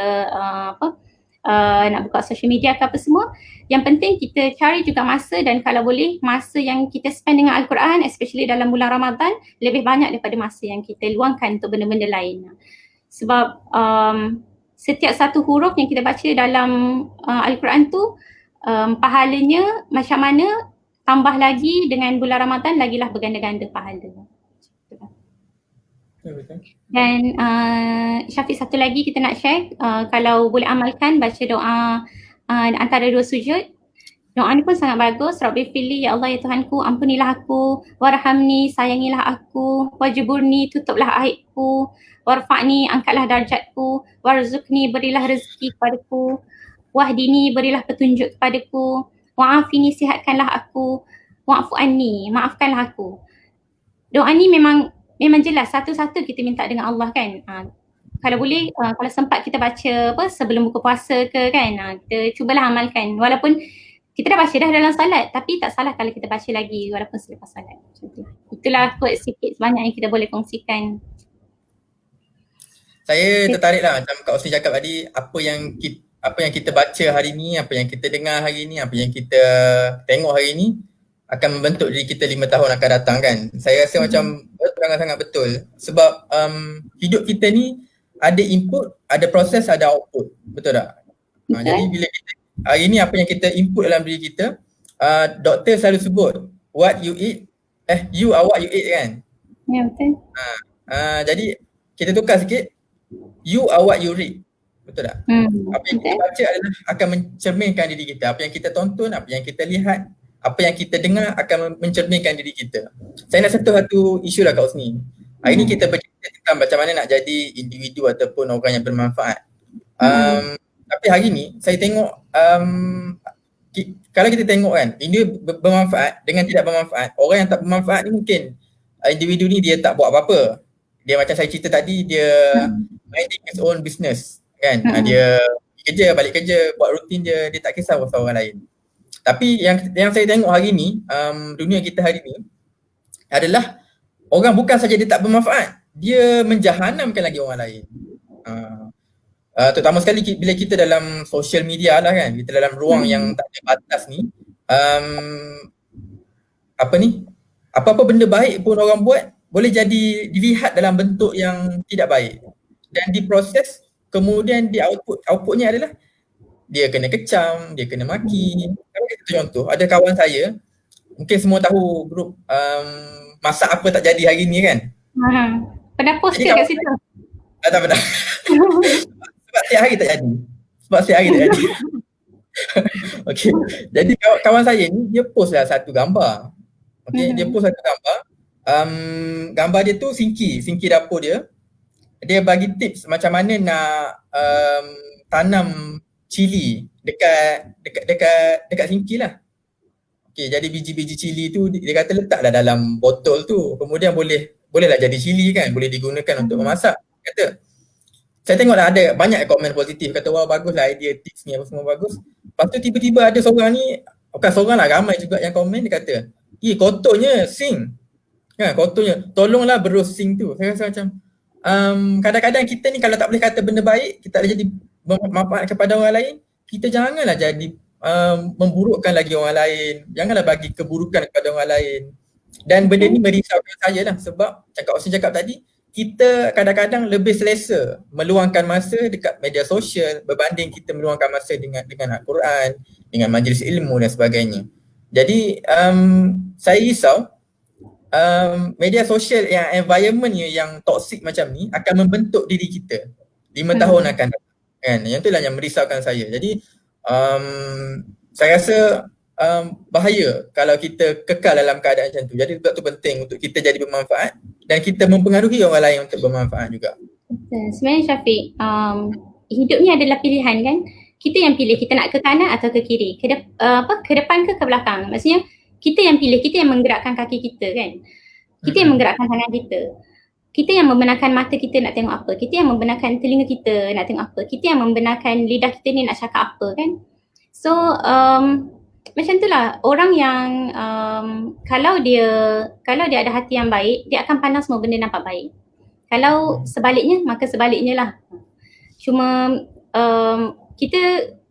[SPEAKER 2] nak buka social media ke apa semua. Yang penting kita cari juga masa, dan kalau boleh masa yang kita spend dengan Al-Quran, especially dalam bulan Ramadan, lebih banyak daripada masa yang kita luangkan untuk benda-benda lain. Sebab setiap satu huruf yang kita baca dalam Al-Quran tu, pahalanya macam mana tambah lagi dengan bulan Ramadan lagilah berganda-ganda pahala. Dan Syafiq, satu lagi kita nak share, kalau boleh amalkan baca doa antara dua sujud. Doa ni pun sangat bagus. Rabbi fili, ya Allah ya Tuhanku, ampunilah aku, warhamni, sayangilah aku, wajiburni, tutuplah aibku, warfa'ni, angkatlah darjatku, warzukni, berilah rezeki kepadaku, wahdini, berilah petunjuk kepadaku, wa'afini, sihatkanlah aku, wa'fu anni, maafkanlah aku. Doa ni memang jelas satu-satu kita minta dengan Allah kan. Kalau boleh, kalau sempat kita baca sebelum buka puasa ke kan, kita cubalah amalkan. Walaupun kita dah baca dah dalam solat, tapi tak salah kalau kita baca lagi walaupun selepas solat. Itulah quote sikit sebanyak yang kita boleh kongsikan.
[SPEAKER 1] Saya tertarik lah macam Kak Osni cakap tadi, apa yang kita baca hari ni, apa yang kita dengar hari ni, apa yang kita tengok hari ni akan membentuk diri kita 5 tahun akan datang kan. Saya rasa macam sangat-sangat betul sebab hidup kita ni ada input, ada proses, ada output. Betul tak? Jadi bila kita hari ni apa yang kita input dalam diri kita, doktor selalu sebut what you eat, you are what you eat kan.
[SPEAKER 2] Ya, betul.
[SPEAKER 1] Jadi kita tukar sikit, you are what you read. Betul tak? Apa yang kita baca adalah akan mencerminkan diri kita. Apa yang kita tonton, apa yang kita lihat, apa yang kita dengar akan mencerminkan diri kita. Saya nak sentuh satu isu lah Kak Osni. Hari ni kita bercerita tentang macam mana nak jadi individu ataupun orang yang bermanfaat. Tapi hari ni saya tengok kalau kita tengok kan, individu bermanfaat dengan tidak bermanfaat, orang yang tak bermanfaat ni mungkin individu ni dia tak buat apa-apa. Dia macam saya cerita tadi, dia minding his own business kan. Dia kerja, balik kerja, buat rutin dia tak kisah pasal orang lain. Tapi yang saya tengok hari ni, dunia kita hari ni adalah orang bukan saja dia tak bermanfaat, dia menjahanamkan lagi orang lain. Terutama sekali bila kita dalam social media lah kan, kita dalam ruang yang tak ada batas ni, apa-apa benda baik pun orang buat boleh jadi dilihat dalam bentuk yang tidak baik dan diproses, kemudian outputnya adalah dia kena kecam, dia kena maki. Kalau kita contoh, ada kawan saya, mungkin semua tahu grup masak apa tak jadi hari ni kan.
[SPEAKER 2] Pernah post ke kat situ?
[SPEAKER 1] Tak pernah. Sebab setiap hari tak jadi. Okay. Jadi kawan saya ni dia post lah satu gambar. Okay, dia post satu gambar. Gambar dia tu sinki dapur dia. Dia bagi tips macam mana nak tanam cili dekat sinki lah. Okay, jadi biji-biji cili tu dia kata letaklah dalam botol tu. Kemudian bolehlah jadi cili kan, boleh digunakan untuk memasak. Kata. Saya tengoklah ada banyak komen positif, kata wah baguslah idea tips ni apa semua bagus. Lepas tu tiba-tiba ada seorang ni, bukan seorang lah, ramai juga yang komen, dia kata, kotornya sink. Kan, kotornya, tolonglah berus sink tu. Saya rasa macam kadang-kadang kita ni kalau tak boleh kata benda baik, kita ada jadi bermanfaat kepada orang lain, kita janganlah jadi memburukkan lagi orang lain. Janganlah bagi keburukan kepada orang lain. Dan benda ni merisaukan saya lah sebab Kak Osni cakap tadi, kita kadang-kadang lebih selesa meluangkan masa dekat media sosial berbanding kita meluangkan masa dengan Al-Quran, dengan majlis ilmu dan sebagainya. Jadi saya risau media sosial yang environmentnya yang toksik macam ni akan membentuk diri kita 5 tahun akan datang kan. Yang itulah yang merisaukan saya. Jadi saya rasa bahaya kalau kita kekal dalam keadaan macam tu. Jadi sebab tu penting untuk kita jadi bermanfaat dan kita mempengaruhi orang lain untuk bermanfaat juga.
[SPEAKER 2] Sebenarnya Syafiq, hidup ni adalah pilihan kan. Kita yang pilih kita nak ke kanan atau ke kiri, ke depan ke belakang. Maksudnya kita yang pilih, kita yang menggerakkan kaki kita kan. Kita yang menggerakkan tangan kita. Kita yang membenarkan mata kita nak tengok apa. Kita yang membenarkan telinga kita nak tengok apa. Kita yang membenarkan lidah kita ni nak cakap apa kan. So macam itulah orang yang kalau dia ada hati yang baik, dia akan pandang semua benda nampak baik. Kalau sebaliknya, maka sebaliknya lah. Cuma kita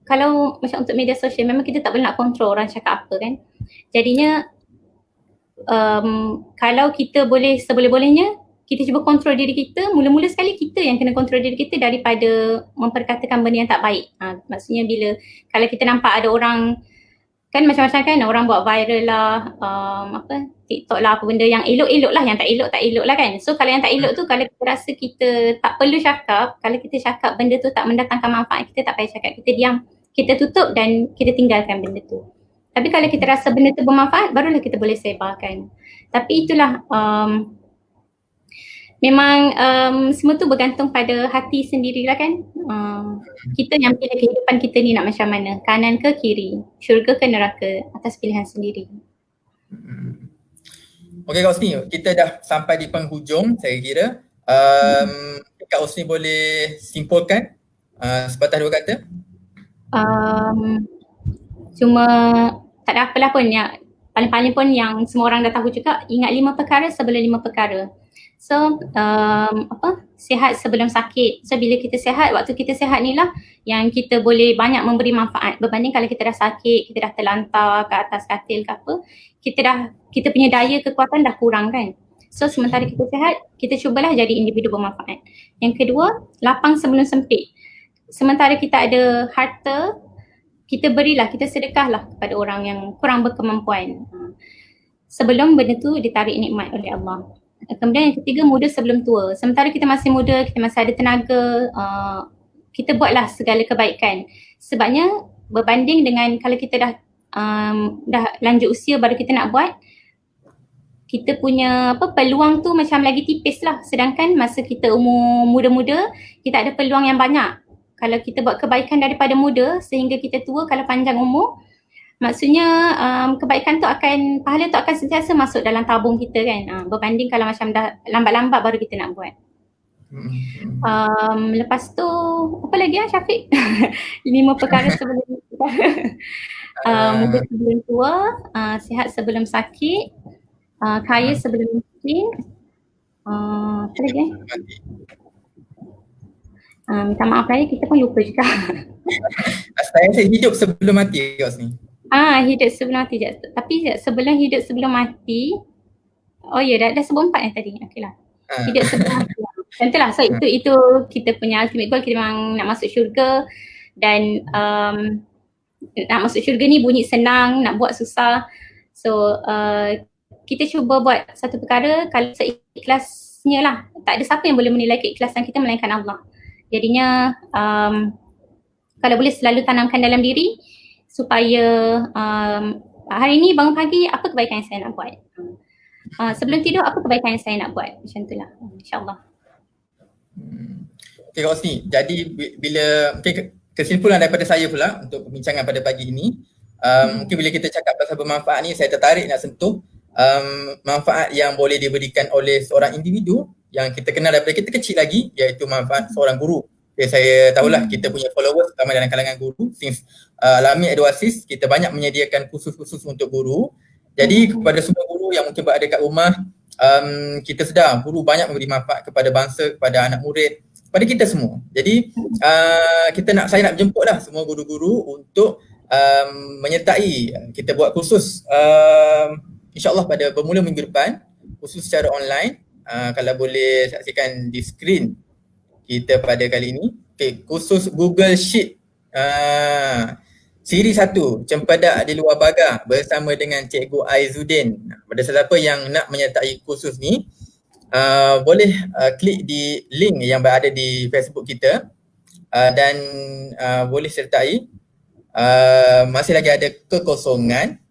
[SPEAKER 2] kalau macam untuk media sosial, memang kita tak boleh nak kontrol orang cakap apa kan. Jadinya kalau kita boleh seboleh-bolehnya kita cuba kontrol diri kita, mula-mula sekali kita yang kena kontrol diri kita daripada memperkatakan benda yang tak baik. Maksudnya kalau kita nampak ada orang kan macam-macam kan, orang buat viral lah, TikTok lah, apa benda yang elok-elok lah, yang tak elok lah kan. So kalau yang tak elok tu, kalau kita rasa kita tak perlu cakap, kalau kita cakap benda tu tak mendatangkan manfaat, kita tak payah cakap, kita diam, kita tutup dan kita tinggalkan benda tu. Tapi kalau kita rasa benda tu bermanfaat, barulah kita boleh sebarkan. Tapi itulah, memang semua tu bergantung pada hati sendirilah kan. Kita yang pilih kehidupan kita ni nak macam mana, kanan ke kiri, syurga ke neraka, atas pilihan sendiri.
[SPEAKER 1] Okey Kak Husni, kita dah sampai di penghujung saya kira. Kak Husni boleh simpulkan sepatah dua kata?
[SPEAKER 2] Cuma tak ada apalah pun, yang paling-paling pun yang semua orang dah tahu juga, ingat 5 perkara sebelum 5 perkara. So sihat sebelum sakit. So bila kita sihat, waktu kita sihat ni lah yang kita boleh banyak memberi manfaat, berbanding kalau kita dah sakit, kita dah terlantar ke atas katil ke apa, kita punya daya kekuatan dah kurang kan. So sementara kita sihat, kita cubalah jadi individu bermanfaat. Yang kedua, lapang sebelum sempit. Sementara kita ada harta, kita berilah, kita sedekahlah kepada orang yang kurang berkemampuan, sebelum benda tu ditarik nikmat oleh Allah. Kemudian yang ketiga, muda sebelum tua. Sementara kita masih muda, kita masih ada tenaga, kita buatlah segala kebaikan. Sebabnya berbanding dengan kalau kita dah lanjut usia baru kita nak buat, kita punya peluang tu macam lagi tipis lah. Sedangkan masa kita umur muda-muda, kita ada peluang yang banyak. Kalau kita buat kebaikan daripada muda sehingga kita tua, kalau panjang umur, maksudnya kebaikan tu akan, pahala tu akan sentiasa masuk dalam tabung kita kan. Berbanding kalau macam dah lambat-lambat baru kita nak buat. Lepas tu apa lagi Syafiq? 5 perkara sebelum muda sebelum tua, sihat sebelum sakit, kaya sebelum miskin, apa lagi minta maaf lah kita pun lupa juga.
[SPEAKER 1] Saya hidup sebelum mati Kak Husni.
[SPEAKER 2] Hidup sebelum mati. Tapi sebelum hidup sebelum mati, oh ya dah sebelum 4 tadi. Okeylah. Hidup sebelum mati. Tentulah, so itu kita punya ultimate goal, kita memang nak masuk syurga. Dan nak masuk syurga ni bunyi senang, nak buat susah. So kita cuba buat satu perkara kalau seikhlasnya lah. Tak ada siapa yang boleh menilai keikhlasan kita melainkan Allah. Jadinya kalau boleh selalu tanamkan dalam diri supaya hari ni bangun pagi, apa kebaikan yang saya nak buat, sebelum tidur apa kebaikan yang saya nak buat, macam itulah, insyaAllah.
[SPEAKER 1] Okay Kak Husni, jadi bila kesimpulan daripada saya pula untuk perbincangan pada pagi ini, mungkin bila kita cakap pasal bermanfaat ni, saya tertarik nak sentuh manfaat yang boleh diberikan oleh seorang individu yang kita kenal daripada kita kecil lagi, iaitu manfaat seorang guru. Saya tahulah kita punya followers terutama dalam kalangan guru, since Al-Amin Eduasis kita banyak menyediakan kursus-kursus untuk guru. Jadi kepada semua guru yang mungkin berada kat rumah, kita sedar guru banyak memberi manfaat kepada bangsa, kepada anak murid, kepada kita semua. Jadi saya nak menjemputlah semua guru-guru untuk menyertai kita buat kursus insyaAllah pada bermula minggu depan, kursus secara online. Kalau boleh saksikan di skrin kita pada kali ini. Okay, kursus Google Sheet siri 1, Cempedak di Luar Pagar bersama dengan Cikgu Aizuddin. Pada sesiapa yang nak menyertai kursus ni, boleh klik di link yang berada di Facebook kita dan boleh sertai. Masih lagi ada kekosongan.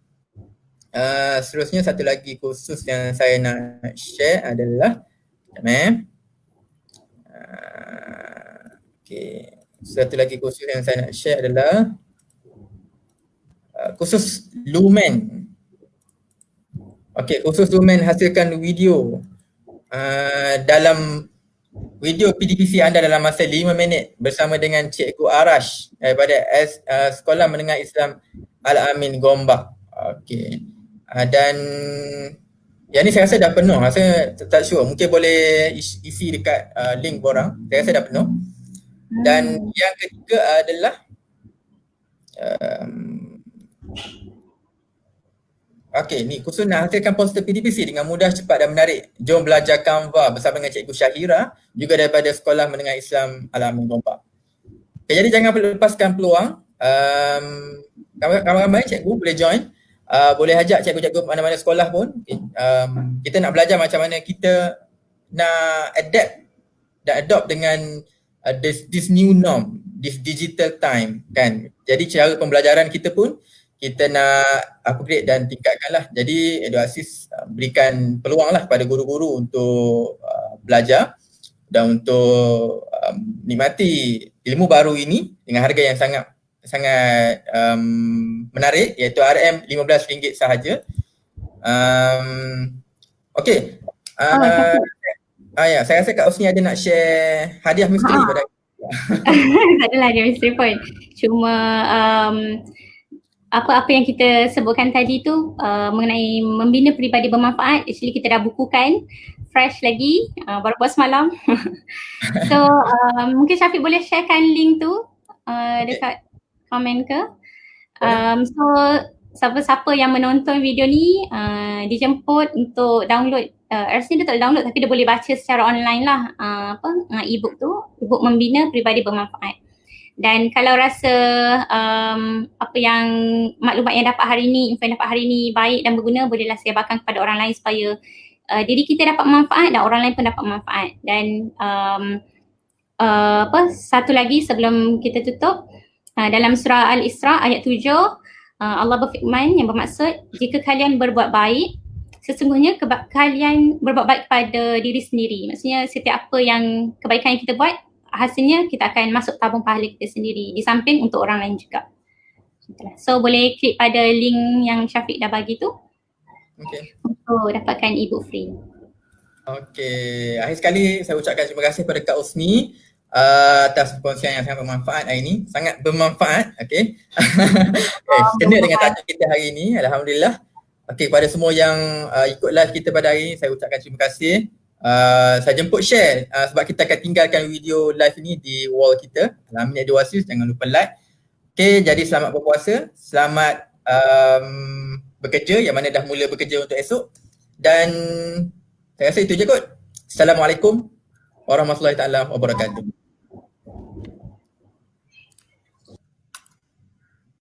[SPEAKER 1] Seterusnya satu lagi kursus yang saya nak share adalah satu lagi kursus yang saya nak share adalah kursus Lumen. Kursus Lumen hasilkan video dalam video PDPC anda dalam masa 5 minit bersama dengan Cikgu Arash daripada Sekolah Menengah Islam Al-Amin Gombak. Dan yang ni saya rasa dah penuh, rasa tak sure, mungkin boleh isi dekat link korang, saya rasa dah penuh. Dan yang ketiga adalah ni kursus nak hasilkan poster PDPC dengan mudah, cepat dan menarik. Jom belajar Canva bersama dengan Cikgu Syahira juga daripada Sekolah Menengah Islam Al-Amin Gombak. Jadi jangan lepaskan peluang. ramai-ramai cikgu boleh join. Boleh ajak cikgu-cikgu mana-mana sekolah pun. Kita nak belajar macam mana kita nak adopt dengan this new norm, this digital time kan. Jadi cara pembelajaran kita pun kita nak upgrade dan tingkatkan lah. Jadi EduAssist berikan peluang lah kepada guru-guru untuk belajar dan untuk nikmati ilmu baru ini dengan harga yang sangat menarik, iaitu RM15 sahaja. Okey. Ya, saya rasa Kak Osni ada nak share hadiah misteri pada
[SPEAKER 2] tak adalah hadiah misteri pun. Cuma apa-apa yang kita sebutkan tadi tu mengenai membina peribadi bermanfaat, actually kita dah bukukan fresh lagi, baru buat semalam. So mungkin Syafiq boleh sharekan link tu dekat komen ke. So siapa-siapa yang menonton video ni dijemput untuk download, rasanya dia tak download tapi dia boleh baca secara online lah e-book tu, e-book membina peribadi bermanfaat. Dan kalau rasa apa yang maklumat yang dapat hari ni, info yang dapat hari ni baik dan berguna, bolehlah sebarkan kepada orang lain supaya diri kita dapat manfaat dan orang lain pun dapat manfaat. Dan satu lagi sebelum kita tutup, dalam surah Al-Isra ayat 7, Allah berfirman yang bermaksud, jika kalian berbuat baik, sesungguhnya kalian berbuat baik kepada diri sendiri. Maksudnya setiap apa yang kebaikan yang kita buat, hasilnya kita akan masuk tabung pahala kita sendiri, di samping untuk orang lain juga. So boleh klik pada link yang Syafiq dah bagi tu untuk dapatkan e-book free.
[SPEAKER 1] Okey, akhir sekali saya ucapkan terima kasih kepada Kak Osni atas perkongsian yang sangat bermanfaat hari ini. Sangat bermanfaat, okey. Kena dengan tajuk kita hari ini, alhamdulillah. Okey, kepada semua yang ikut live kita pada hari ini, saya ucapkan terima kasih. Saya jemput share sebab kita akan tinggalkan video live ini di wall kita, Al-Amin EduAssist. Jangan lupa like. Okey, jadi selamat berpuasa, selamat bekerja yang mana dah mula bekerja untuk esok. Dan saya rasa itu je kot. Assalamualaikum warahmatullahi taala wabarakatuh.